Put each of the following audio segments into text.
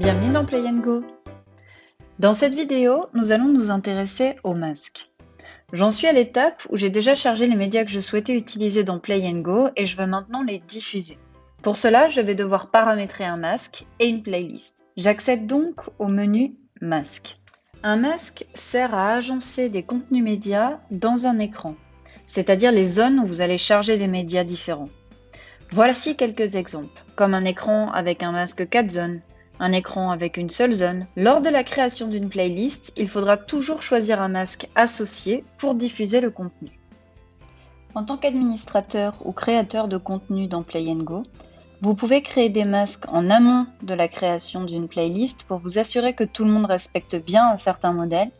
Bienvenue dans Play & Go. Dans cette vidéo, nous allons nous intéresser aux masques. J'en suis à l'étape où j'ai déjà chargé les médias que je souhaitais utiliser dans Play & Go et je veux maintenant les diffuser. Pour cela, je vais devoir paramétrer un masque et une playlist. J'accède donc au menu Masque. Un masque sert à agencer des contenus médias dans un écran, c'est-à-dire les zones où vous allez charger des médias différents. Voici quelques exemples, comme un écran avec un masque 4 zones, un écran avec une seule zone. Lors de la création d'une playlist, il faudra toujours choisir un masque associé pour diffuser le contenu. En tant qu'administrateur ou créateur de contenu dans Play & Go, vous pouvez créer des masques en amont de la création d'une playlist pour vous assurer que tout le monde respecte bien un certain modèle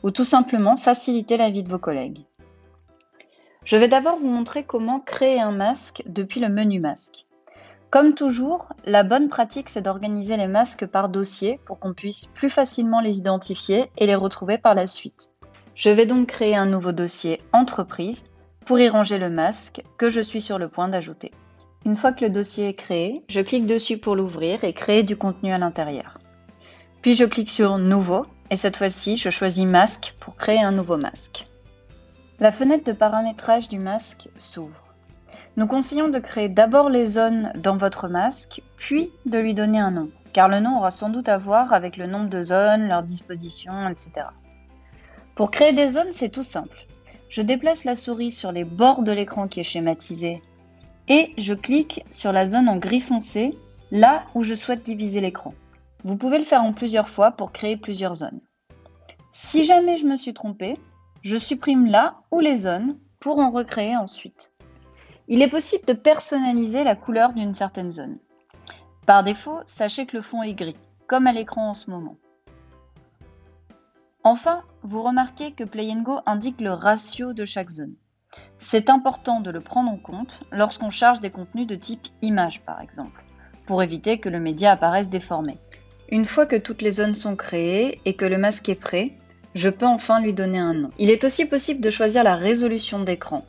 ou tout simplement faciliter la vie de vos collègues. Je vais d'abord vous montrer comment créer un masque depuis le menu masque. Comme toujours, la bonne pratique c'est d'organiser les masques par dossier pour qu'on puisse plus facilement les identifier et les retrouver par la suite. Je vais donc créer un nouveau dossier entreprise pour y ranger le masque que je suis sur le point d'ajouter. Une fois que le dossier est créé, je clique dessus pour l'ouvrir et créer du contenu à l'intérieur. Puis je clique sur Nouveau et cette fois-ci je choisis Masque pour créer un nouveau masque. La fenêtre de paramétrage du masque s'ouvre. Nous conseillons de créer d'abord les zones dans votre masque, puis de lui donner un nom, car le nom aura sans doute à voir avec le nombre de zones, leur disposition, etc. Pour créer des zones, c'est tout simple. Je déplace la souris sur les bords de l'écran qui est schématisé et je clique sur la zone en gris foncé, là où je souhaite diviser l'écran. Vous pouvez le faire en plusieurs fois pour créer plusieurs zones. Si jamais je me suis trompée, je supprime là ou les zones pour en recréer ensuite. Il est possible de personnaliser la couleur d'une certaine zone. Par défaut, sachez que le fond est gris, comme à l'écran en ce moment. Enfin, vous remarquez que Play & Go indique le ratio de chaque zone. C'est important de le prendre en compte lorsqu'on charge des contenus de type image par exemple, pour éviter que le média apparaisse déformé. Une fois que toutes les zones sont créées et que le masque est prêt, je peux enfin lui donner un nom. Il est aussi possible de choisir la résolution d'écran.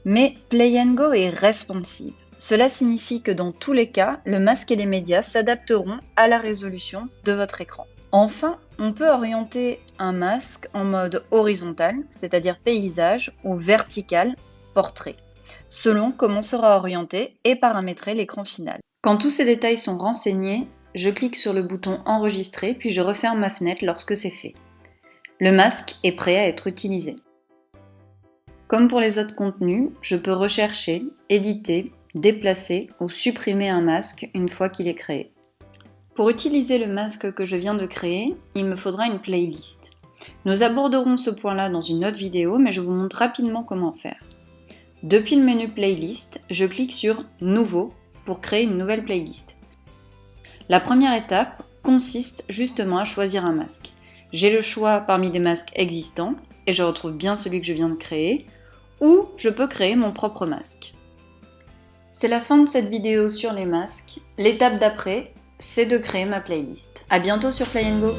Mais Play & Go est responsive. Cela signifie que dans tous les cas, le masque et les médias s'adapteront à la résolution de votre écran. Enfin, on peut orienter un masque en mode horizontal, c'est-à-dire paysage, ou vertical, portrait, selon comment sera orienté et paramétré l'écran final. Quand tous ces détails sont renseignés, je clique sur le bouton Enregistrer, puis je referme ma fenêtre lorsque c'est fait. Le masque est prêt à être utilisé. Comme pour les autres contenus, je peux rechercher, éditer, déplacer ou supprimer un masque une fois qu'il est créé. Pour utiliser le masque que je viens de créer, il me faudra une playlist. Nous aborderons ce point-là dans une autre vidéo, mais je vous montre rapidement comment faire. Depuis le menu Playlist, je clique sur Nouveau pour créer une nouvelle playlist. La première étape consiste justement à choisir un masque. J'ai le choix parmi des masques existants, et je retrouve bien celui que je viens de créer, ou je peux créer mon propre masque. C'est la fin de cette vidéo sur les masques. L'étape d'après, c'est de créer ma playlist. À bientôt sur Play & Go.